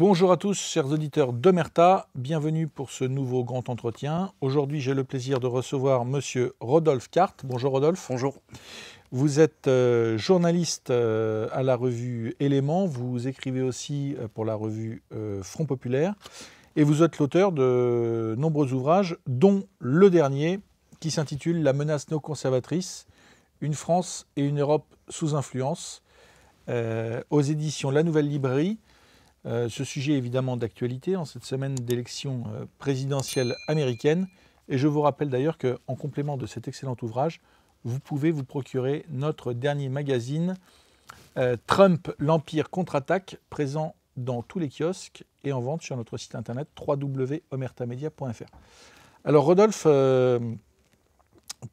Bonjour à tous, chers auditeurs d'Omerta, bienvenue pour ce nouveau grand entretien. Aujourd'hui, j'ai le plaisir de recevoir Monsieur Rodolphe Carte. Bonjour Rodolphe. Bonjour. Vous êtes journaliste à la revue Éléments, vous écrivez aussi pour la revue Front Populaire et vous êtes l'auteur de nombreux ouvrages, dont le dernier qui s'intitule « La menace néoconservatrice, une France et une Europe sous influence » aux éditions La Nouvelle Librairie. Ce sujet est évidemment d'actualité en cette semaine d'élection présidentielle américaine. Et je vous rappelle d'ailleurs qu'en complément de cet excellent ouvrage, vous pouvez vous procurer notre dernier magazine Trump, l'Empire contre-attaque, présent dans tous les kiosques et en vente sur notre site internet www.omertamedia.fr. Alors Rodolphe,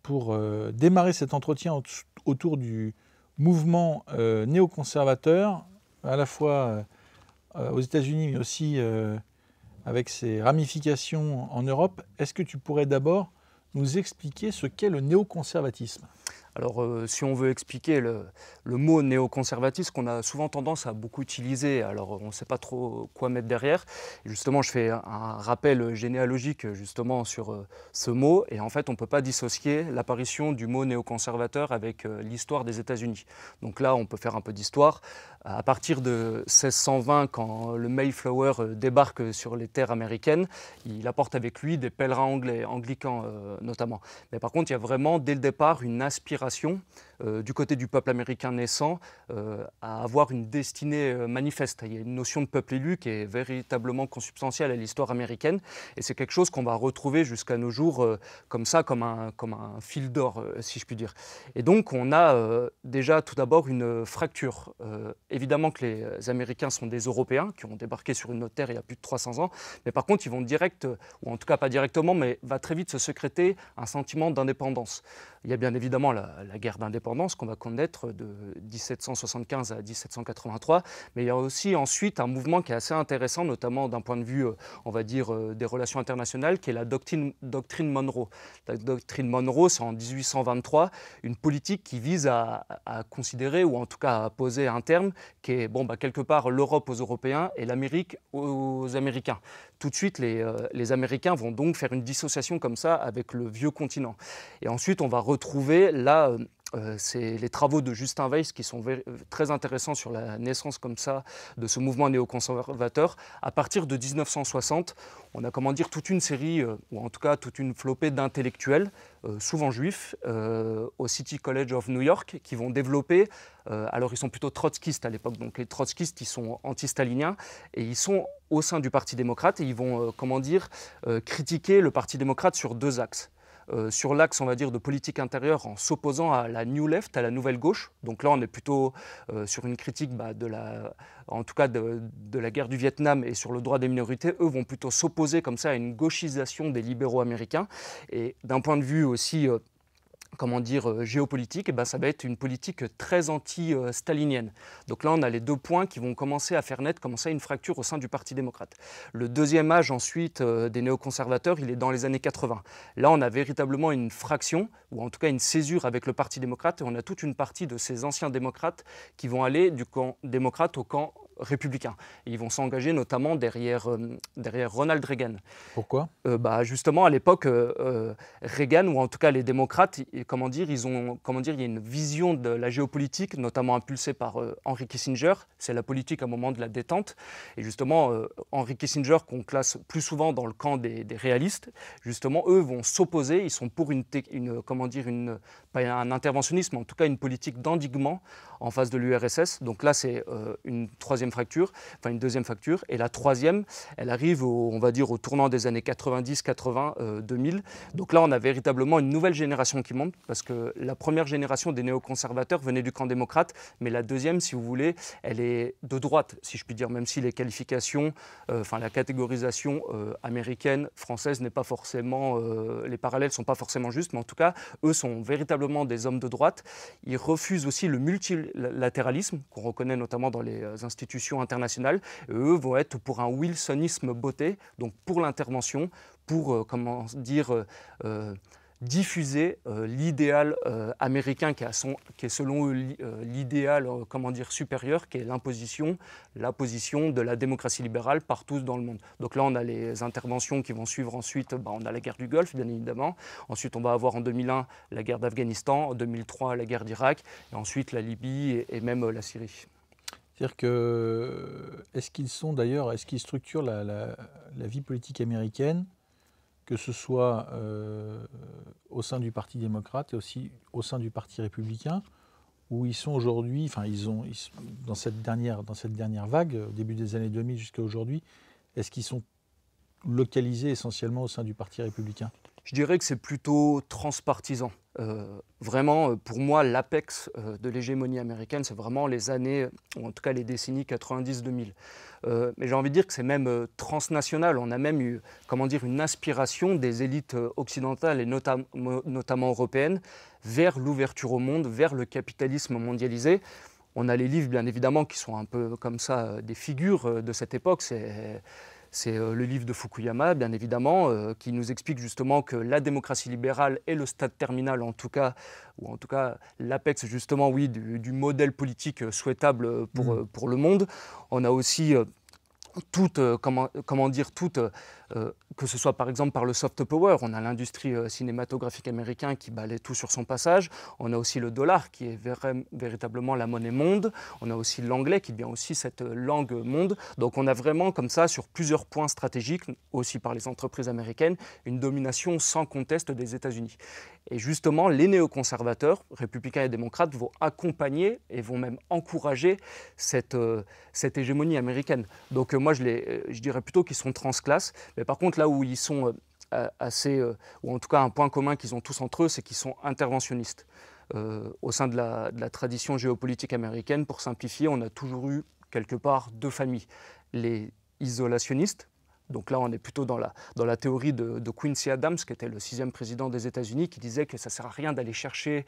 pour démarrer cet entretien autour du mouvement néoconservateur, à la fois aux États-Unis, mais aussi avec ses ramifications en Europe, est-ce que tu pourrais d'abord nous expliquer ce qu'est le néoconservatisme ? Alors, si on veut expliquer le mot néoconservatisme, qu'on a souvent tendance à beaucoup utiliser, alors on ne sait pas trop quoi mettre derrière. Et justement, je fais un rappel généalogique justement sur ce mot. Et en fait, on ne peut pas dissocier l'apparition du mot néoconservateur avec l'histoire des États-Unis. Donc là, on peut faire un peu d'histoire. À partir de 1620, quand le Mayflower débarque sur les terres américaines, il apporte avec lui des pèlerins anglais, anglicans notamment. Mais par contre, il y a vraiment, dès le départ, une aspiration du côté du peuple américain naissant à avoir une destinée manifeste. Il y a une notion de peuple élu qui est véritablement consubstantielle à l'histoire américaine et c'est quelque chose qu'on va retrouver jusqu'à nos jours comme ça, comme un fil d'or, si je puis dire. Et donc on a déjà tout d'abord une fracture. Évidemment que les Américains sont des Européens qui ont débarqué sur une autre terre il y a plus de 300 ans, mais par contre ils vont direct, ou en tout cas pas directement, mais va très vite se sécréter un sentiment d'indépendance. Il y a bien évidemment la guerre d'indépendance qu'on va connaître de 1775 à 1783, mais il y a aussi ensuite un mouvement qui est assez intéressant, notamment d'un point de vue, on va dire, des relations internationales, qui est la doctrine Monroe. La doctrine Monroe, c'est en 1823, une politique qui vise à considérer, ou en tout cas à poser un terme, qui est quelque part l'Europe aux Européens et l'Amérique aux Américains. Tout de suite, les Américains vont donc faire une dissociation comme ça avec le vieux continent. Et ensuite, on va retrouver là, c'est les travaux de Justin Weiss qui sont très intéressants sur la naissance comme ça de ce mouvement néoconservateur. À partir de 1960, on a toute une série, ou en tout cas toute une flopée d'intellectuels, souvent juifs, au City College of New York, qui vont développer, alors ils sont plutôt trotskistes à l'époque, donc les trotskistes ils sont anti-staliniens, et ils sont au sein du Parti démocrate, et ils vont critiquer le Parti démocrate sur deux axes. Sur l'axe, on va dire, de politique intérieure en s'opposant à la New Left, à la nouvelle gauche. Donc là, on est plutôt sur une critique en tout cas de la guerre du Vietnam et sur le droit des minorités. Eux vont plutôt s'opposer comme ça à une gauchisation des libéraux américains. Et d'un point de vue aussi géopolitique, ça va être une politique très anti-stalinienne. Donc là, on a les deux points qui vont commencer à faire naître une fracture au sein du Parti démocrate. Le deuxième âge ensuite des néoconservateurs, il est dans les années 80. Là, on a véritablement une fraction, ou en tout cas une césure avec le Parti démocrate, et on a toute une partie de ces anciens démocrates qui vont aller du camp démocrate au camp républicains. Et ils vont s'engager notamment derrière Ronald Reagan. Pourquoi ? Justement, à l'époque, Reagan, ou en tout cas les démocrates, il y a une vision de la géopolitique, notamment impulsée par Henry Kissinger. C'est la politique à un moment de la détente. Et justement, Henry Kissinger, qu'on classe plus souvent dans le camp des réalistes, justement, eux vont s'opposer. Ils sont pour pas un interventionnisme, mais en tout cas une politique d'endiguement en face de l'URSS. Donc là, c'est une deuxième fracture. Et la troisième, elle arrive au tournant des années 90, 80, 2000. Donc là, on a véritablement une nouvelle génération qui monte, parce que la première génération des néoconservateurs venait du camp démocrate, mais la deuxième, si vous voulez, elle est de droite, si je puis dire, même si les qualifications, la catégorisation américaine, française n'est pas forcément, les parallèles ne sont pas forcément justes, mais en tout cas, eux sont véritablement des hommes de droite. Ils refusent aussi le multilatéralisme, qu'on reconnaît notamment dans les institutions internationales. Et eux vont être pour un wilsonisme botté, donc pour l'intervention, pour diffuser l'idéal américain qui est selon eux l'idéal comment dire, supérieur, qui est la position de la démocratie libérale partout dans le monde. Donc là, on a les interventions qui vont suivre ensuite, on a la guerre du Golfe, bien évidemment. Ensuite, on va avoir en 2001 la guerre d'Afghanistan, en 2003 la guerre d'Irak, et ensuite la Libye et même la Syrie. C'est-à-dire que, est-ce qu'ils structurent la vie politique américaine, que ce soit au sein du Parti démocrate et aussi au sein du Parti républicain, où ils sont aujourd'hui, dans cette dernière vague, au début des années 2000 jusqu'à aujourd'hui, est-ce qu'ils sont localisés essentiellement au sein du Parti républicain? Je dirais que c'est plutôt transpartisan. Vraiment, pour moi, l'apex de l'hégémonie américaine, c'est vraiment les années, ou en tout cas les décennies 90-2000. Mais j'ai envie de dire que c'est même transnational. On a même eu, une inspiration des élites occidentales et notamment européennes vers l'ouverture au monde, vers le capitalisme mondialisé. On a les livres, bien évidemment, qui sont un peu comme ça des figures de cette époque. C'est le livre de Fukuyama, bien évidemment, qui nous explique justement que la démocratie libérale est le stade terminal, ou en tout cas l'apex justement, oui, du modèle politique souhaitable pour le monde. On a aussi que ce soit par exemple par le soft power, on a l'industrie cinématographique américaine qui balaie tout sur son passage, on a aussi le dollar qui est véritablement la monnaie monde, on a aussi l'anglais qui devient aussi cette langue monde, donc on a vraiment comme ça sur plusieurs points stratégiques, aussi par les entreprises américaines, une domination sans conteste des États-Unis. Et justement, les néoconservateurs, républicains et démocrates, vont accompagner et vont même encourager cette hégémonie américaine. Donc moi, je dirais plutôt qu'ils sont transclasses. Mais par contre, là où ils sont ou en tout cas un point commun qu'ils ont tous entre eux, c'est qu'ils sont interventionnistes. Au sein de la tradition géopolitique américaine, pour simplifier, on a toujours eu quelque part deux familles. Les isolationnistes. Donc là, on est plutôt dans la théorie de Quincy Adams, qui était le 6e président des États-Unis, qui disait que ça ne sert à rien d'aller chercher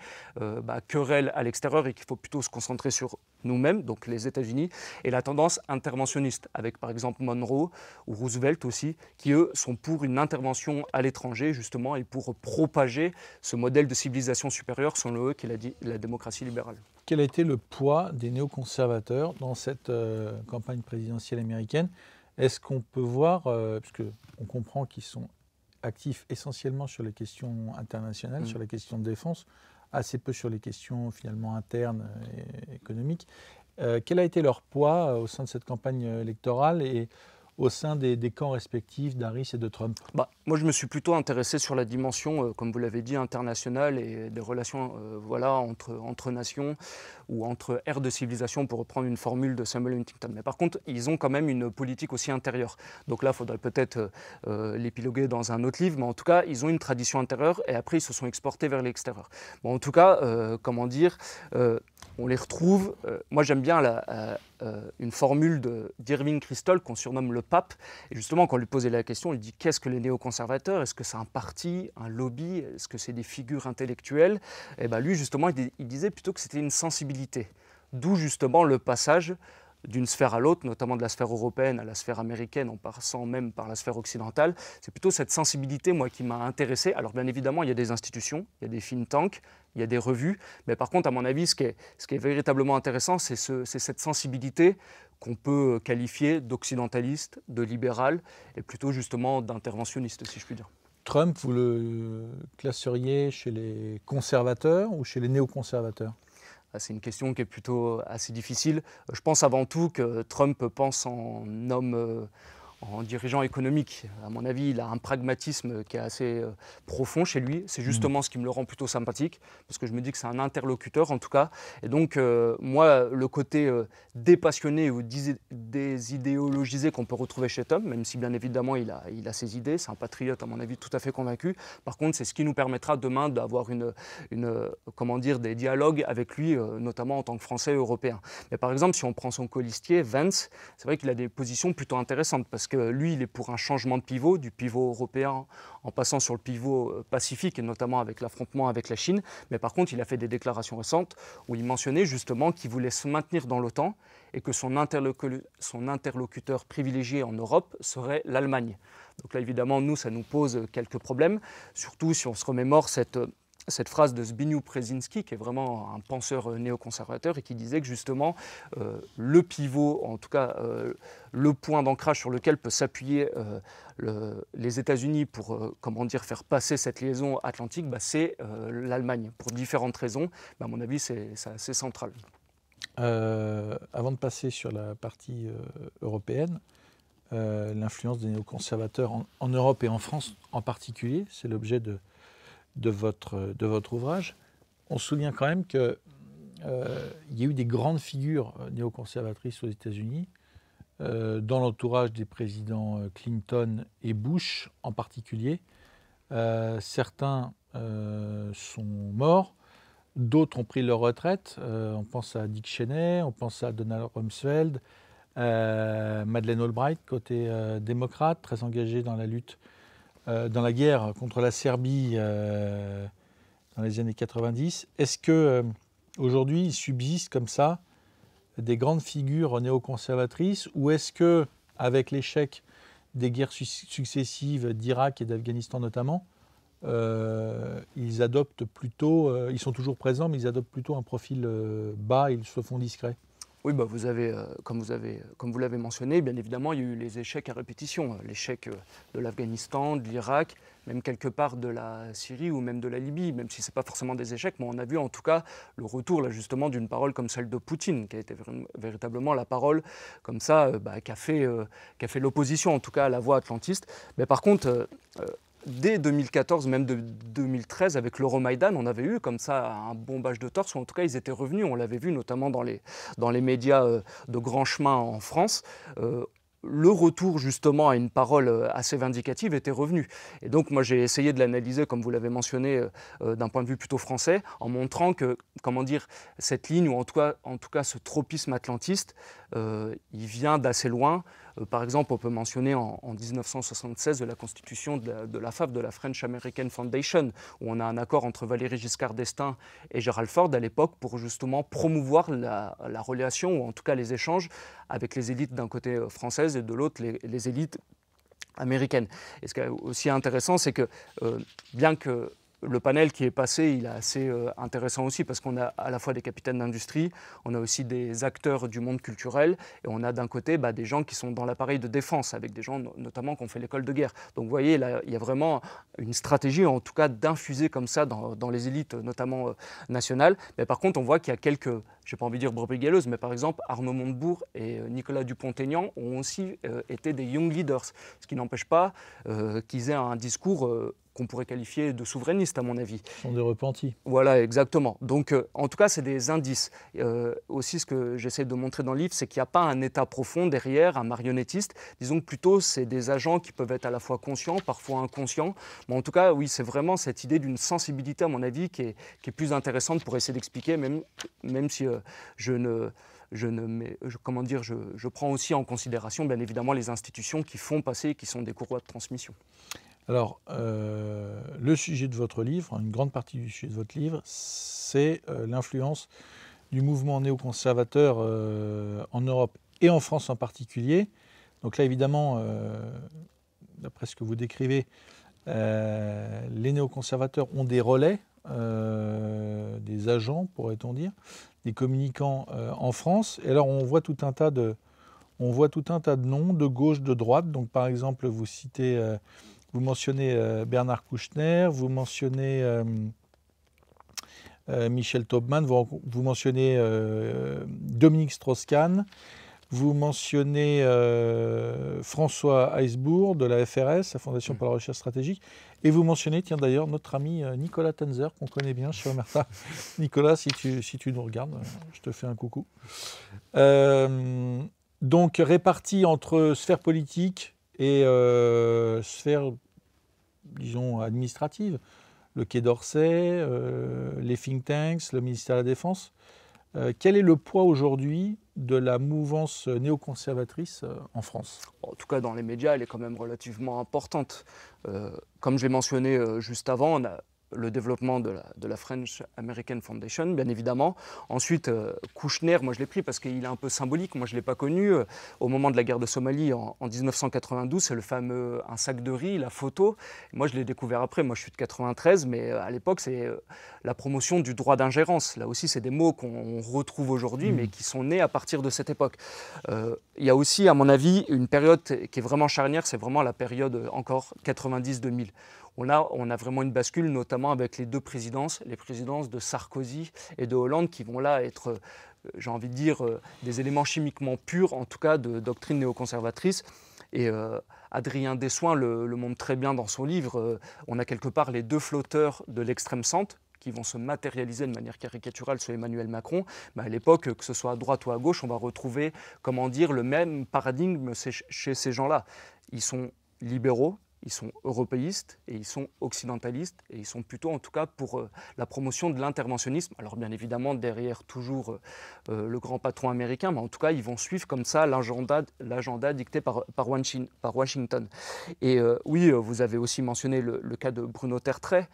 querelle à l'extérieur et qu'il faut plutôt se concentrer sur nous-mêmes, donc les États-Unis, et la tendance interventionniste, avec par exemple Monroe ou Roosevelt aussi, qui eux sont pour une intervention à l'étranger, justement, et pour propager ce modèle de civilisation supérieure, selon eux, qui est la démocratie libérale. Quel a été le poids des néoconservateurs dans cette campagne présidentielle américaine ? Est-ce qu'on peut voir, puisqu'on comprend qu'ils sont actifs essentiellement sur les questions internationales, sur les questions de défense, assez peu sur les questions finalement internes et économiques, quel a été leur poids au sein de cette campagne électorale et au sein des camps respectifs d'Harris et de Trump? Moi, je me suis plutôt intéressé sur la dimension, comme vous l'avez dit, internationale et des relations entre nations ou entre aires de civilisation, pour reprendre une formule de Samuel Huntington. Mais par contre, ils ont quand même une politique aussi intérieure. Donc là, il faudrait peut-être l'épiloguer dans un autre livre, mais en tout cas, ils ont une tradition intérieure et après, ils se sont exportés vers l'extérieur. Bon, en tout cas, on les retrouve. Moi, j'aime bien une formule d'Irving Kristol qu'on surnomme le pape. Et justement, quand on lui posait la question, il dit qu'est-ce que les néoconservateurs? Est-ce que c'est un parti, un lobby? Est-ce que c'est des figures intellectuelles? Et lui, justement, il disait plutôt que c'était une sensibilité. D'où justement le passage d'une sphère à l'autre, notamment de la sphère européenne à la sphère américaine, en passant même par la sphère occidentale. C'est plutôt cette sensibilité, moi, qui m'a intéressé. Alors, bien évidemment, il y a des institutions, il y a des think tanks, il y a des revues, mais par contre, à mon avis, ce qui est véritablement intéressant, c'est cette sensibilité qu'on peut qualifier d'occidentaliste, de libéral, et plutôt justement d'interventionniste, si je puis dire. Trump, vous le classeriez chez les conservateurs ou chez les néoconservateurs ? C'est une question qui est plutôt assez difficile. Je pense avant tout que Trump pense en homme, en dirigeant économique. À mon avis, il a un pragmatisme qui est assez profond chez lui. C'est justement ce qui me le rend plutôt sympathique, parce que je me dis que c'est un interlocuteur en tout cas. Et donc, moi, le côté dépassionné ou désidéologisé qu'on peut retrouver chez Tom, même si bien évidemment il a ses idées, c'est un patriote à mon avis tout à fait convaincu. Par contre, c'est ce qui nous permettra demain d'avoir des dialogues avec lui, notamment en tant que Français et Européens. Mais par exemple, si on prend son colistier, Vance, c'est vrai qu'il a des positions plutôt intéressantes, parce que lui, il est pour un changement de pivot, du pivot européen en passant sur le pivot pacifique, et notamment avec l'affrontement avec la Chine. Mais par contre, il a fait des déclarations récentes où il mentionnait justement qu'il voulait se maintenir dans l'OTAN et que son interlocuteur privilégié en Europe serait l'Allemagne. Donc là, évidemment, nous, ça nous pose quelques problèmes, surtout si on se remémore cette phrase de Zbigniew Brzezinski, qui est vraiment un penseur néoconservateur et qui disait que justement le pivot, en tout cas le point d'ancrage sur lequel peut s'appuyer les États-Unis pour faire passer cette liaison atlantique, c'est l'Allemagne, pour différentes raisons. À mon avis, c'est assez central. Avant de passer sur la partie européenne, l'influence des néoconservateurs en Europe et en France en particulier, c'est l'objet de votre ouvrage. On se souvient quand même qu'il y a eu des grandes figures néoconservatrices aux États-Unis, dans l'entourage des présidents Clinton et Bush en particulier. Certains sont morts, d'autres ont pris leur retraite. On pense à Dick Cheney, on pense à Donald Rumsfeld, Madeleine Albright, côté démocrate, très engagée dans la lutte, dans la guerre contre la Serbie dans les années 90. Est-ce qu'aujourd'hui, il subsiste comme ça des grandes figures néoconservatrices, ou est-ce que, avec l'échec des guerres successives d'Irak et d'Afghanistan notamment, ils adoptent plutôt, ils sont toujours présents, mais ils adoptent plutôt un profil bas, ils se font discrets? Oui, comme vous l'avez mentionné, bien évidemment, il y a eu les échecs à répétition. L'échec de l'Afghanistan, de l'Irak, même quelque part de la Syrie ou même de la Libye, même si ce n'est pas forcément des échecs, mais on a vu en tout cas le retour là, justement d'une parole comme celle de Poutine, qui a été véritablement la parole comme ça, qui a fait l'opposition en tout cas à la voie atlantiste. Mais par contre, dès 2014, même de 2013, avec l'Euromaïdan, on avait eu comme ça un bombage de torse, ou en tout cas ils étaient revenus, on l'avait vu notamment dans les médias de grand chemin en France. Le retour justement à une parole assez vindicative était revenu. Et donc moi j'ai essayé de l'analyser, comme vous l'avez mentionné, d'un point de vue plutôt français, en montrant que, cette ligne, ou en tout cas ce tropisme atlantiste, il vient d'assez loin. Par exemple, on peut mentionner en 1976 la constitution de la FAF, de la French American Foundation, où on a un accord entre Valéry Giscard d'Estaing et Gerald Ford à l'époque pour justement promouvoir la relation, ou en tout cas les échanges avec les élites d'un côté françaises et de l'autre les élites américaines. Et ce qui est aussi intéressant, c'est que bien que le panel qui est passé, il est assez intéressant aussi, parce qu'on a à la fois des capitaines d'industrie, on a aussi des acteurs du monde culturel, et on a d'un côté des gens qui sont dans l'appareil de défense, avec des gens notamment qui ont fait l'école de guerre. Donc vous voyez, là, il y a vraiment une stratégie, en tout cas d'infuser comme ça dans les élites, notamment nationales. Mais par contre, on voit qu'il y a quelques, je n'ai pas envie de dire brebis galeuses, mais par exemple, Arnaud Montebourg et Nicolas Dupont-Aignan ont aussi été des young leaders, ce qui n'empêche pas qu'ils aient un discours qu'on pourrait qualifier de souverainiste, à mon avis. Ce sont des repentis. Voilà, exactement. Donc, en tout cas, c'est des indices. Aussi, ce que j'essaie de montrer dans le livre, c'est qu'il n'y a pas un État profond derrière, un marionnettiste. Disons que plutôt, c'est des agents qui peuvent être à la fois conscients, parfois inconscients. Mais en tout cas, oui, c'est vraiment cette idée d'une sensibilité, à mon avis, qui est plus intéressante pour essayer d'expliquer, même si je prends aussi en considération, bien évidemment, les institutions qui font passer, qui sont des courroies de transmission. Alors, le sujet de votre livre, une grande partie du sujet de votre livre, c'est l'influence du mouvement néoconservateur en Europe et en France en particulier. Donc là, évidemment, d'après ce que vous décrivez, les néoconservateurs ont des relais, des agents, pourrait-on dire, des communicants en France. Et alors, on voit tout un tas de noms, de gauche, de droite. Donc, par exemple, vous mentionnez Bernard Kouchner, vous mentionnez Michel Taubman, vous mentionnez Dominique Strauss-Kahn, vous mentionnez François Heisbourg de la FRS, la Fondation pour la Recherche Stratégique, et vous mentionnez, tiens d'ailleurs, notre ami Nicolas Tenzer, qu'on connaît bien chez Omerta. Nicolas, si tu nous regardes, je te fais un coucou. Donc répartis entre sphère politique et sphère, disons, administrative, le Quai d'Orsay, les think tanks, le ministère de la Défense. Quel est le poids aujourd'hui de la mouvance néoconservatrice en France ? tout cas dans les médias, elle est quand même relativement importante. Comme je l'ai mentionné juste avant, on a le développement de la French American Foundation, bien évidemment. Ensuite, Kouchner, moi je l'ai pris parce qu'il est un peu symbolique, moi je ne l'ai pas connu. Au moment de la guerre de Somalie en 1992, c'est le fameux Un sac de riz, la photo. Moi je l'ai découvert après, moi je suis de 93, mais à l'époque c'est la promotion du droit d'ingérence. Là aussi c'est des mots qu'on retrouve aujourd'hui, mais qui sont nés à partir de cette époque. Il y a aussi, à mon avis, une période qui est vraiment charnière, c'est vraiment la période encore 90-2000. On a vraiment une bascule, notamment avec les deux présidences, les présidences de Sarkozy et de Hollande, qui vont là être, j'ai envie de dire, des éléments chimiquement purs, en tout cas de doctrine néoconservatrice. Et Adrien Dessoin le montre très bien dans son livre. On a quelque part les deux flotteurs de l'extrême centre qui vont se matérialiser de manière caricaturale sur Emmanuel Macron. Mais à l'époque, que ce soit à droite ou à gauche, on va retrouver, comment dire, le même paradigme chez ces gens-là. Ils sont libéraux, ils sont européistes et ils sont occidentalistes et ils sont plutôt en tout cas pour la promotion de l'interventionnisme. Alors bien évidemment derrière toujours le grand patron américain, mais en tout cas ils vont suivre comme ça l'agenda dicté par Washington. Et oui, vous avez aussi mentionné le cas de Bruno Tertrais,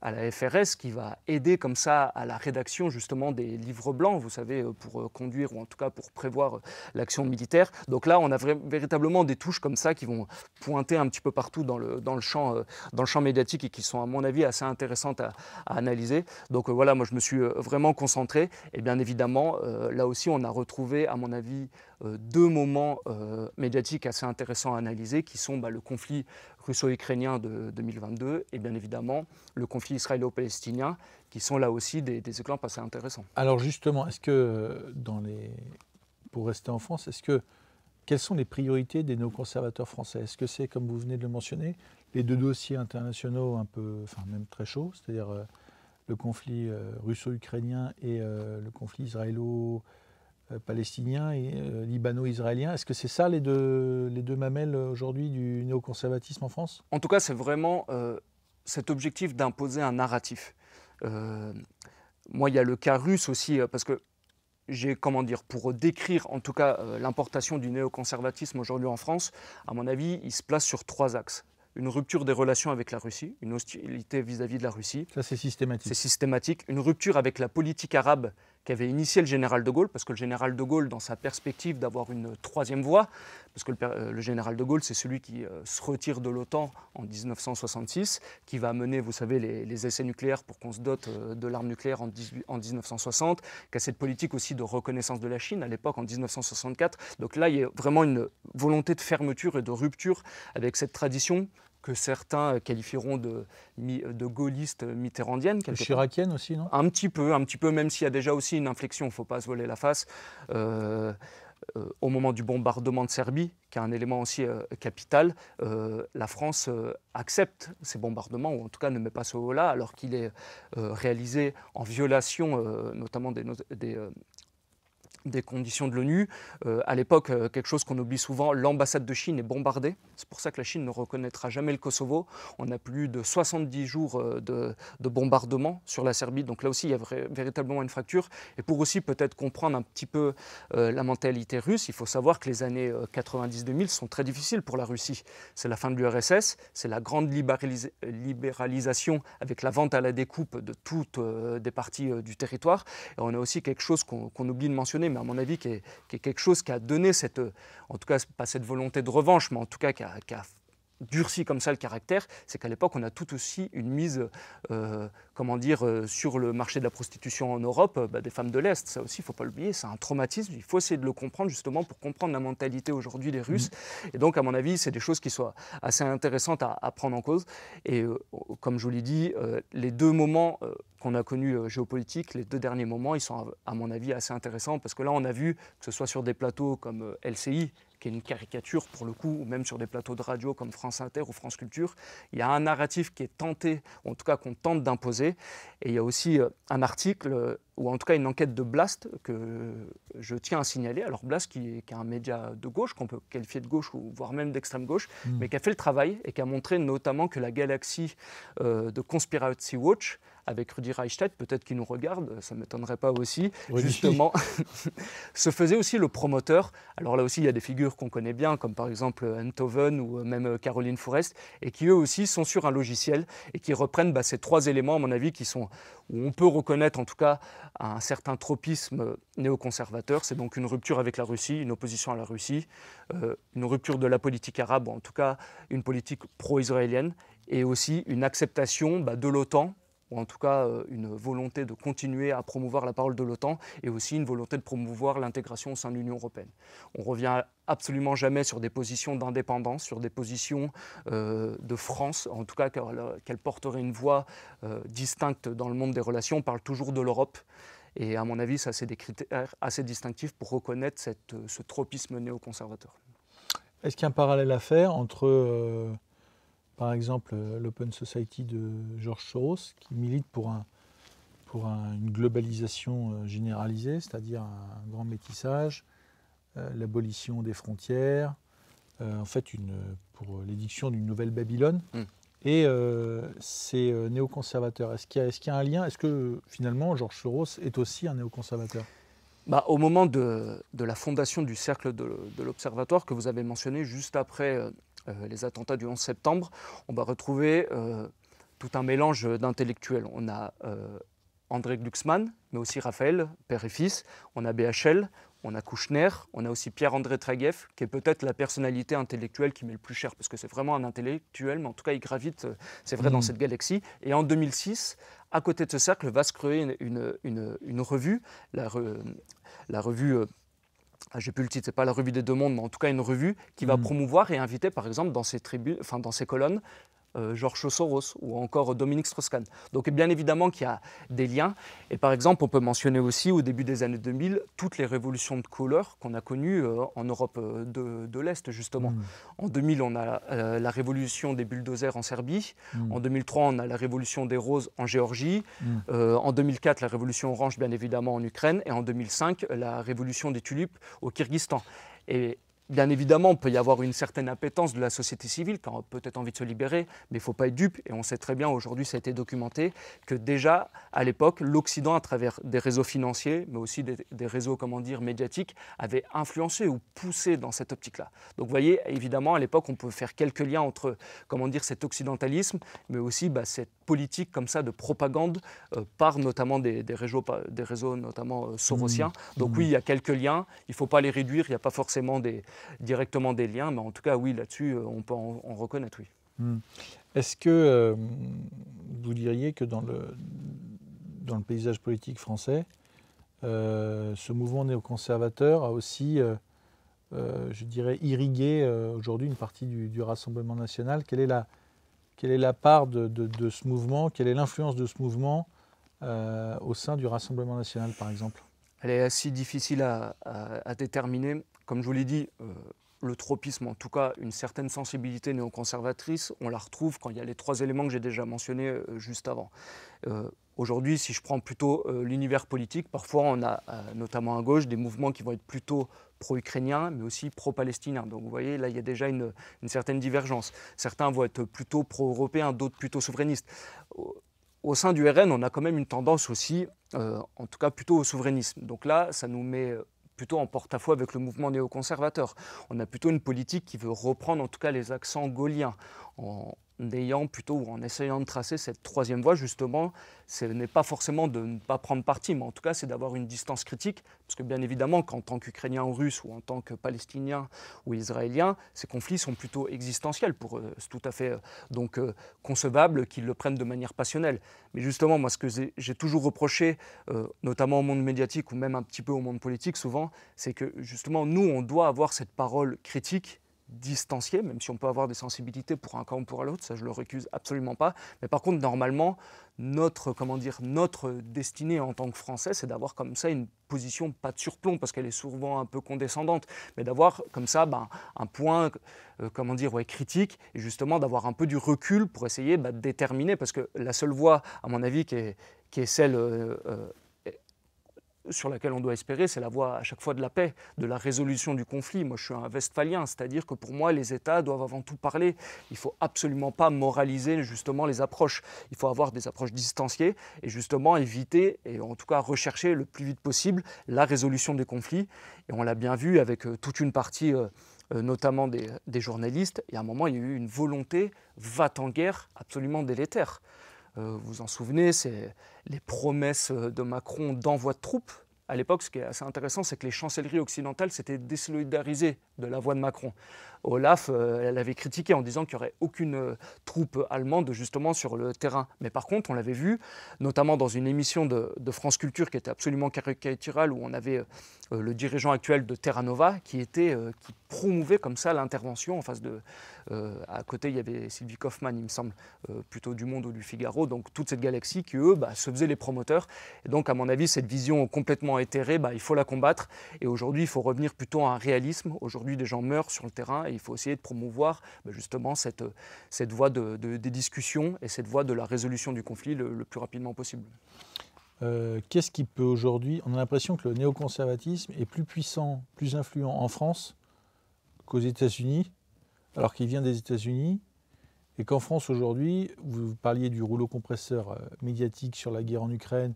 à la FRS qui va aider comme ça à la rédaction justement des livres blancs, vous savez, pour conduire ou en tout cas pour prévoir l'action militaire. Donc là, on a véritablement des touches comme ça qui vont pointer un petit peu partout dans le champ médiatique et qui sont à mon avis assez intéressantes à analyser. Donc voilà, moi je me suis vraiment concentré et bien évidemment, là aussi on a retrouvé à mon avis deux moments médiatiques assez intéressants à analyser qui sont le conflit russo-ukrainien de 2022 et bien évidemment le conflit israélo-palestinien qui sont là aussi des exemples assez intéressants. Alors justement, est-ce que, pour rester en France, quelles sont les priorités des néoconservateurs français? Est-ce que c'est, comme vous venez de le mentionner, les deux dossiers internationaux un peu, enfin même très chauds, c'est-à-dire le conflit russo-ukrainien et le conflit israélo-palestinien et libano-israélien? Est-ce que c'est ça les deux mamelles aujourd'hui du néoconservatisme en France? En tout cas, c'est vraiment cet objectif d'imposer un narratif. Moi, il y a le cas russe aussi, parce que pour décrire en tout cas l'importation du néoconservatisme aujourd'hui en France, à mon avis, il se place sur trois axes. Une rupture des relations avec la Russie, une hostilité vis-à-vis de la Russie. Ça, c'est systématique. C'est systématique. Une rupture avec la politique arabe qu'avait initiée le général de Gaulle, parce que le général de Gaulle, dans sa perspective d'avoir une troisième voie, parce que le général de Gaulle, c'est celui qui se retire de l'OTAN en 1966, qui va mener, vous savez, les essais nucléaires pour qu'on se dote de l'arme nucléaire en 1960, qui a cette politique aussi de reconnaissance de la Chine, à l'époque en 1964. Donc là, il y a vraiment une volonté de fermeture et de rupture avec cette tradition que certains qualifieront de gaulliste mitterrandienne. Chiracienne aussi, non? Un petit peu, même s'il y a déjà aussi une inflexion, il ne faut pas se voiler la face. Au moment du bombardement de Serbie, qui est un élément aussi capital, la France accepte ces bombardements, ou en tout cas ne met pas ce haut-là, alors qu'il est réalisé en violation notamment des conditions de l'ONU. À l'époque, quelque chose qu'on oublie souvent, l'ambassade de Chine est bombardée. C'est pour ça que la Chine ne reconnaîtra jamais le Kosovo. On a plus de 70 jours de bombardement sur la Serbie. Donc là aussi, il y a véritablement une fracture. Et pour aussi peut-être comprendre un petit peu la mentalité russe, il faut savoir que les années 90-2000 sont très difficiles pour la Russie. C'est la fin de l'URSS, c'est la grande libéralisation avec la vente à la découpe de toutes des parties du territoire. Et on a aussi quelque chose qu'on oublie de mentionner, mais à mon avis, qui est quelque chose qui a donné cette, en tout cas, pas cette volonté de revanche, mais en tout cas qui a durci comme ça le caractère, c'est qu'à l'époque, on a tout aussi une mise, sur le marché de la prostitution en Europe, des femmes de l'Est. Ça aussi, il ne faut pas l'oublier, c'est un traumatisme. Il faut essayer de le comprendre justement pour comprendre la mentalité aujourd'hui des Russes. Et donc, à mon avis, c'est des choses qui sont assez intéressantes à prendre en cause. Et comme je vous l'ai dit, les deux moments qu'on a connus géopolitiques, les deux derniers moments, ils sont à mon avis assez intéressants parce que là, on a vu, que ce soit sur des plateaux comme LCI, qui est une caricature pour le coup, ou même sur des plateaux de radio comme France Inter ou France Culture, il y a un narratif qui est tenté, ou en tout cas qu'on tente d'imposer. Et il y a aussi un article ou en tout cas une enquête de Blast que je tiens à signaler. Alors Blast qui est un média de gauche, qu'on peut qualifier de gauche ou voire même d'extrême gauche, mais qui a fait le travail et qui a montré notamment que la galaxie de Conspiracy Watch, avec Rudi Reichstadt, peut-être qu'il nous regarde, ça ne m'étonnerait pas aussi, justement, se faisait aussi le promoteur. Alors là aussi, il y a des figures qu'on connaît bien, comme par exemple Enthoven ou même Caroline Fourest, et qui eux aussi sont sur un logiciel et qui reprennent ces 3 éléments, à mon avis, qui sont, où on peut reconnaître en tout cas un certain tropisme néoconservateur. C'est donc une rupture avec la Russie, une opposition à la Russie, une rupture de la politique arabe, ou en tout cas une politique pro-israélienne, et aussi une acceptation de l'OTAN, ou en tout cas une volonté de continuer à promouvoir la parole de l'OTAN et aussi une volonté de promouvoir l'intégration au sein de l'Union européenne. On ne revient absolument jamais sur des positions d'indépendance, sur des positions de France, en tout cas qu'elle porterait une voix distincte dans le monde des relations. On parle toujours de l'Europe. Et à mon avis, ça, c'est des critères assez distinctifs pour reconnaître ce tropisme néoconservateur. Est-ce qu'il y a un parallèle à faire entre... par exemple, l'Open Society de George Soros, qui milite pour une globalisation généralisée, c'est-à-dire un grand métissage, l'abolition des frontières, en fait pour l'édiction d'une nouvelle Babylone. Et ces néoconservateurs, est-ce qu'il y a un lien? Est-ce que finalement George Soros est aussi un néoconservateur? Au moment de la fondation du cercle de l'Observatoire que vous avez mentionné, juste après les attentats du 11 septembre, on va retrouver tout un mélange d'intellectuels. On a André Glucksmann, mais aussi Raphaël, père et fils. On a BHL, on a Kouchner, on a aussi Pierre-André Taguieff, qui est peut-être la personnalité intellectuelle qui m'est le plus chère, parce que c'est vraiment un intellectuel, mais en tout cas il gravite, c'est vrai, dans cette galaxie. Et en 2006, à côté de ce cercle, va se créer une revue, la revue... j'ai plus le titre, c'est pas la revue des Deux Mondes, mais en tout cas une revue qui va promouvoir et inviter par exemple dans ses colonnes George Soros ou encore Dominique Strauss-Kahn. Donc bien évidemment qu'il y a des liens. Et par exemple, on peut mentionner aussi au début des années 2000 toutes les révolutions de couleur qu'on a connues en Europe de l'Est justement. En 2000, on a la révolution des bulldozers en Serbie. En 2003, on a la révolution des roses en Géorgie. En 2004, la révolution orange bien évidemment en Ukraine. Et en 2005, la révolution des tulipes au Kyrgyzstan. Et bien évidemment, il peut y avoir une certaine appétence de la société civile qui a peut-être envie de se libérer, mais il ne faut pas être dupe. Et on sait très bien, aujourd'hui, ça a été documenté, que déjà, à l'époque, l'Occident, à travers des réseaux financiers, mais aussi des réseaux, médiatiques, avait influencé ou poussé dans cette optique-là. Donc vous voyez, évidemment, à l'époque, on peut faire quelques liens entre, cet occidentalisme, mais aussi cette politique comme ça de propagande par notamment des réseaux notamment sorosiens. Donc oui, il y a quelques liens, il ne faut pas les réduire, il n'y a pas forcément directement des liens, mais en tout cas, oui, là-dessus, on peut en reconnaître, oui. Est-ce que vous diriez que dans le paysage politique français, ce mouvement néoconservateur a aussi, je dirais, irrigué aujourd'hui une partie du Rassemblement national? Quelle est la part de ce mouvement? Quelle est l'influence de ce mouvement au sein du Rassemblement national, par exemple? Elle est assez difficile à déterminer. Comme je vous l'ai dit, le tropisme, en tout cas une certaine sensibilité néoconservatrice, on la retrouve quand il y a les 3 éléments que j'ai déjà mentionnés juste avant. Aujourd'hui, si je prends plutôt l'univers politique, parfois on a notamment à gauche des mouvements qui vont être plutôt pro-ukrainiens, mais aussi pro-palestiniens. Donc vous voyez, là il y a déjà une certaine divergence. Certains vont être plutôt pro-européens, d'autres plutôt souverainistes. Au sein du RN, on a quand même une tendance aussi, en tout cas plutôt au souverainisme. Donc là, ça nous met plutôt en porte-à-faux avec le mouvement néoconservateur. On a plutôt une politique qui veut reprendre en tout cas les accents gaulliens, en essayant de tracer cette 3e voie, justement. Ce n'est pas forcément de ne pas prendre parti, mais en tout cas, c'est d'avoir une distance critique, parce que bien évidemment, qu'en tant qu'Ukrainien ou Russe, ou en tant que Palestinien ou Israélien, ces conflits sont plutôt existentiels pour eux. C'est tout à fait concevable qu'ils le prennent de manière passionnelle. Mais justement, moi, ce que j'ai toujours reproché, notamment au monde médiatique, ou même un petit peu au monde politique, souvent, c'est que justement, nous, on doit avoir cette parole critique, distancié, même si on peut avoir des sensibilités pour un camp ou pour l'autre, ça je le récuse absolument pas. Mais par contre, normalement, notre destinée en tant que Français, c'est d'avoir comme ça une position, pas de surplomb, parce qu'elle est souvent un peu condescendante, mais d'avoir comme ça un point, critique, et justement d'avoir un peu du recul pour essayer de déterminer, parce que la seule voie, à mon avis, qui est celle sur laquelle on doit espérer, c'est la voie à chaque fois de la paix, de la résolution du conflit. Moi, je suis un westphalien, c'est-à-dire que pour moi, les États doivent avant tout parler. Il ne faut absolument pas moraliser justement les approches. Il faut avoir des approches distanciées et justement éviter, et en tout cas rechercher le plus vite possible, la résolution des conflits. Et on l'a bien vu avec toute une partie, notamment des journalistes. Et à un moment, il y a eu une volonté va-t-en-guerre absolument délétère. Vous vous en souvenez, c'est les promesses de Macron d'envoi de troupes. À l'époque, ce qui est assez intéressant, c'est que les chancelleries occidentales s'étaient désolidarisées de la voix de Macron. Olaf, elle avait critiqué en disant qu'il n'y aurait aucune troupe allemande justement sur le terrain. Mais par contre, on l'avait vu, notamment dans une émission de France Culture qui était absolument caricaturale, où on avait le dirigeant actuel de Terra Nova qui promouvait comme ça l'intervention en face de... à côté, il y avait Sylvie Kaufmann, il me semble, plutôt du Monde ou du Figaro, donc toute cette galaxie qui, eux, se faisaient les promoteurs. Et donc, à mon avis, cette vision complètement éthérée, il faut la combattre. Et aujourd'hui, il faut revenir plutôt à un réalisme. Aujourd'hui, des gens meurent sur le terrain et il faut essayer de promouvoir justement cette voie des discussions et cette voie de la résolution du conflit le plus rapidement possible. Qu'est-ce qui peut aujourd'hui... On a l'impression que le néoconservatisme est plus puissant, plus influent en France qu'aux États-Unis, alors qu'il vient des États-Unis, et qu'en France aujourd'hui, vous parliez du rouleau compresseur médiatique sur la guerre en Ukraine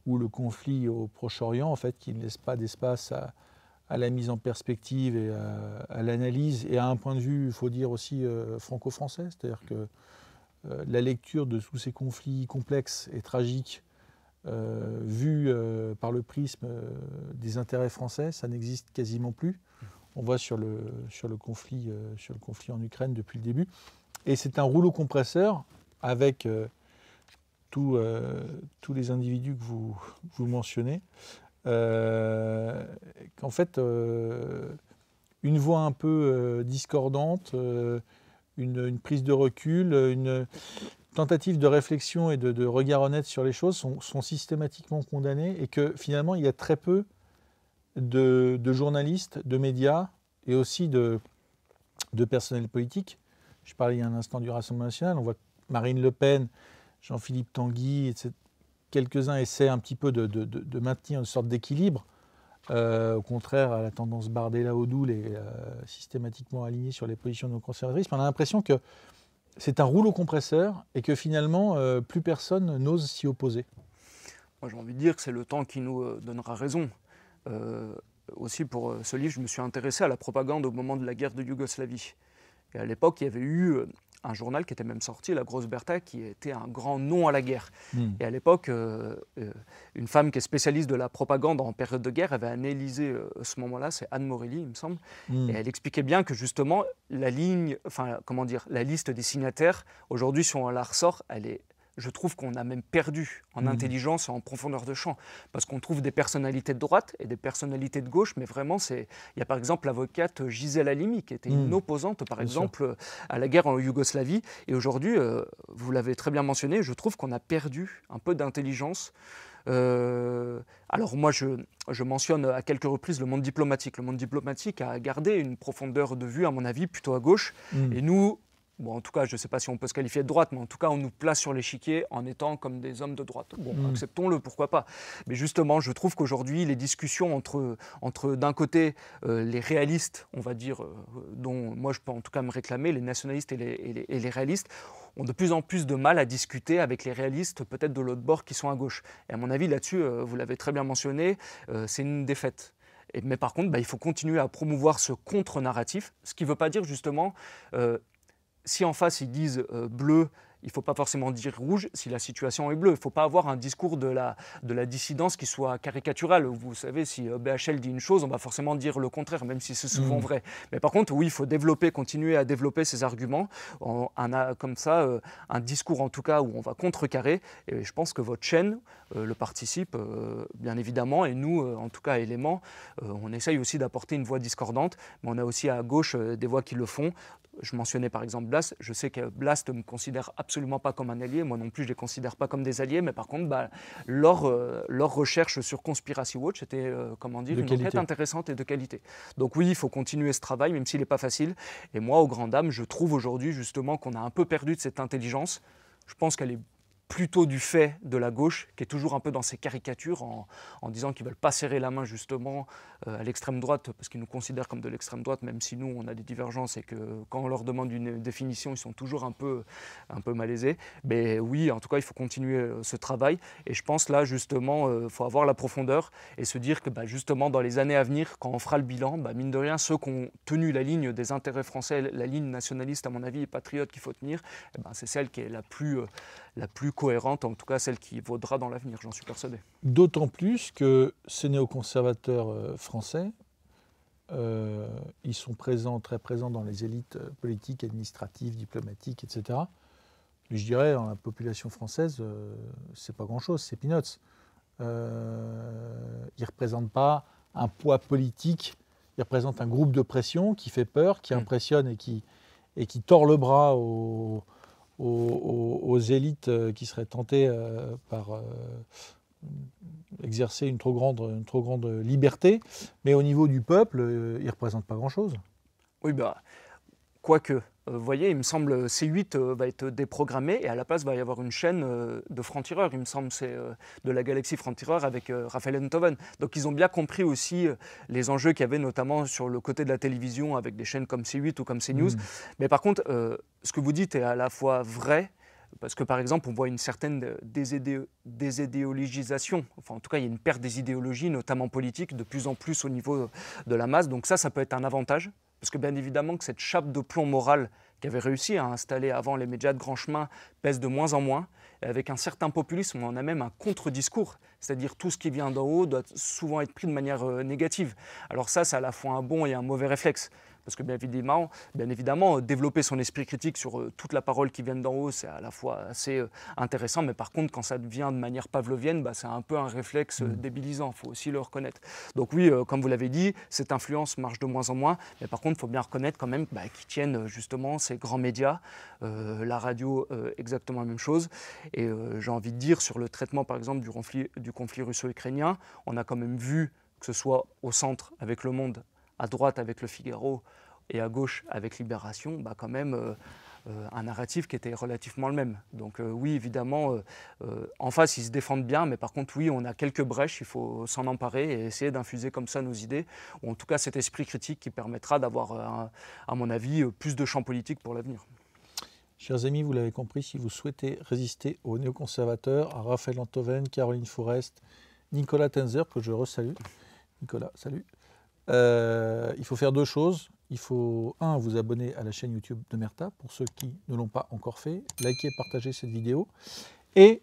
ou le conflit au Proche-Orient, en fait, qui ne laisse pas d'espace à la mise en perspective et à l'analyse, et à un point de vue, il faut dire aussi franco-français, c'est-à-dire que la lecture de tous ces conflits complexes et tragiques vus par le prisme des intérêts français, ça n'existe quasiment plus. On voit sur le conflit en Ukraine depuis le début. Et c'est un rouleau compresseur avec tous les individus que vous mentionnez. Qu'en fait, une voix un peu discordante, une prise de recul, une tentative de réflexion et de regard honnête sur les choses sont systématiquement condamnées, et que finalement, il y a très peu de journalistes, de médias et aussi de personnels politiques. Je parlais il y a un instant du Rassemblement national. On voit Marine Le Pen, Jean-Philippe Tanguy, etc. Quelques-uns essaient un petit peu de maintenir une sorte d'équilibre, au contraire à la tendance Bardella-Odoul et systématiquement alignée sur les positions de nos conservatrices. On a l'impression que c'est un rouleau compresseur et que finalement, plus personne n'ose s'y opposer. Moi, j'ai envie de dire que c'est le temps qui nous donnera raison. Aussi, pour ce livre, je me suis intéressé à la propagande au moment de la guerre de Yougoslavie. Et à l'époque, il y avait eu un journal qui était même sorti, La Grosse Bertha, qui était un grand non à la guerre. Et à l'époque, une femme qui est spécialiste de la propagande en période de guerre avait analysé ce moment-là, c'est Anne Morelli, il me semble, et elle expliquait bien que justement, la liste des signataires, aujourd'hui, si on la ressort, je trouve qu'on a même perdu en intelligence et en profondeur de champ, parce qu'on trouve des personnalités de droite et des personnalités de gauche, mais vraiment, il y a par exemple l'avocate Gisèle Halimi, qui était une opposante, par exemple, à la guerre en Yougoslavie, et aujourd'hui, vous l'avez très bien mentionné, je trouve qu'on a perdu un peu d'intelligence. Alors moi, je mentionne à quelques reprises le monde diplomatique. Le monde diplomatique a gardé une profondeur de vue, à mon avis, plutôt à gauche, et nous... Bon, en tout cas, je ne sais pas si on peut se qualifier de droite, mais en tout cas, on nous place sur l'échiquier en étant comme des hommes de droite. Bon, acceptons-le, pourquoi pas. Mais justement, je trouve qu'aujourd'hui, les discussions entre d'un côté, les réalistes, on va dire, dont moi je peux en tout cas me réclamer, les nationalistes et les réalistes, ont de plus en plus de mal à discuter avec les réalistes, peut-être de l'autre bord, qui sont à gauche. Et à mon avis, là-dessus, vous l'avez très bien mentionné, c'est une défaite. Mais par contre, il faut continuer à promouvoir ce contre-narratif, ce qui ne veut pas dire justement... si en face ils disent bleu, il ne faut pas forcément dire rouge si la situation est bleue. Il ne faut pas avoir un discours de la dissidence qui soit caricatural. Vous savez, si BHL dit une chose, on va forcément dire le contraire, même si c'est souvent vrai. Mais par contre, oui, il faut continuer à développer ces arguments. On a comme ça un discours en tout cas où on va contrecarrer. Et je pense que votre chaîne le participe, bien évidemment. Et nous, en tout cas, Éléments, on essaye aussi d'apporter une voix discordante. Mais on a aussi à gauche des voix qui le font. Je mentionnais par exemple Blast. Je sais que Blast ne me considère absolument pas comme un allié. Moi non plus, je ne les considère pas comme des alliés. Mais par contre, leur recherche sur Conspiracy Watch était, une enquête intéressante et de qualité. Donc oui, il faut continuer ce travail, même s'il n'est pas facile. Et moi, aux grandes dames, je trouve aujourd'hui justement qu'on a un peu perdu de cette intelligence. Je pense qu'elle est plutôt du fait de la gauche, qui est toujours un peu dans ses caricatures, en disant qu'ils ne veulent pas serrer la main justement à l'extrême droite, parce qu'ils nous considèrent comme de l'extrême droite, même si nous, on a des divergences et que quand on leur demande une définition, ils sont toujours un peu malaisés. Mais oui, en tout cas, il faut continuer ce travail. Et je pense là, justement, il faut avoir la profondeur et se dire que justement, dans les années à venir, quand on fera le bilan, mine de rien, ceux qui ont tenu la ligne des intérêts français, la ligne nationaliste, à mon avis, et patriote qu'il faut tenir, c'est celle qui est la plus cohérente, en tout cas celle qui vaudra dans l'avenir, j'en suis persuadé. D'autant plus que ces néoconservateurs français, ils sont très présents dans les élites politiques, administratives, diplomatiques, etc. Mais je dirais, dans la population française, c'est pas grand-chose, c'est peanuts. Ils ne représentent pas un poids politique, ils représentent un groupe de pression qui fait peur, qui impressionne et qui tord le bras aux élites qui seraient tentées par exercer une trop grande liberté. Mais au niveau du peuple, ils ne représentent pas grand-chose. Oui, quoique, vous voyez, il me semble C8 va être déprogrammé et à la place va y avoir une chaîne de francs-tireurs. Il me semble c'est de la galaxie francs-tireurs avec Raphaël Enthoven. Donc ils ont bien compris aussi les enjeux qu'il y avait notamment sur le côté de la télévision avec des chaînes comme C8 ou comme CNews. Mais par contre, ce que vous dites est à la fois vrai, parce que par exemple, on voit une certaine désidéologisation. Enfin, en tout cas, il y a une perte des idéologies, notamment politiques, de plus en plus au niveau de la masse. Donc ça peut être un avantage. Parce que bien évidemment que cette chape de plomb moral qu'avait réussi à installer avant les médias de grand chemin pèse de moins en moins. Et avec un certain populisme, on a même un contre-discours. C'est-à-dire tout ce qui vient d'en haut doit souvent être pris de manière négative. Alors ça, c'est à la fois un bon et un mauvais réflexe. Parce que bien évidemment, développer son esprit critique sur toute la parole qui vient d'en haut, c'est à la fois assez intéressant, mais par contre, quand ça vient de manière pavlovienne, c'est un peu un réflexe débilisant, il faut aussi le reconnaître. Donc oui, comme vous l'avez dit, cette influence marche de moins en moins, mais par contre, il faut bien reconnaître quand même qu'ils tiennent justement ces grands médias, la radio, exactement la même chose. Et j'ai envie de dire, sur le traitement par exemple du conflit russo-ukrainien, on a quand même vu que ce soit au centre avec Le Monde, à droite avec Le Figaro et à gauche avec Libération, quand même un narratif qui était relativement le même. Donc oui, évidemment, en face, ils se défendent bien, mais par contre, oui, on a quelques brèches, il faut s'en emparer et essayer d'infuser comme ça nos idées, ou en tout cas cet esprit critique qui permettra d'avoir, à mon avis, plus de champ politique pour l'avenir. Chers amis, vous l'avez compris, si vous souhaitez résister aux néoconservateurs, à Raphaël Enthoven, Caroline Fourest, Nicolas Tenzer, que je resalue. Nicolas, salut. Il faut faire deux choses. Il faut, vous abonner à la chaîne YouTube d'Omerta, pour ceux qui ne l'ont pas encore fait. Likez, partagez cette vidéo. Et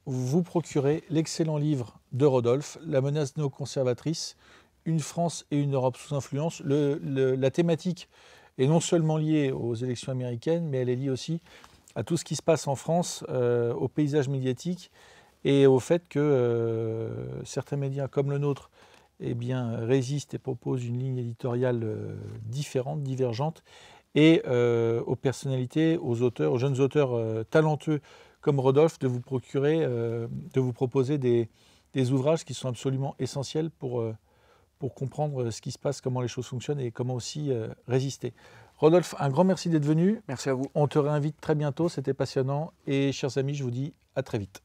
vous procurez l'excellent livre de Rodolphe, La menace néoconservatrice, une France et une Europe sous influence. La thématique est non seulement liée aux élections américaines, mais elle est liée aussi à tout ce qui se passe en France, au paysage médiatique et au fait que certains médias comme le nôtre résistent et proposent une ligne éditoriale différente, divergente, et aux personnalités, aux auteurs, aux jeunes auteurs talentueux comme Rodolphe, de vous proposer des ouvrages qui sont absolument essentiels pour comprendre ce qui se passe, comment les choses fonctionnent et comment aussi résister. Rodolphe, un grand merci d'être venu. Merci à vous. On te réinvite très bientôt, c'était passionnant. Et chers amis, je vous dis à très vite.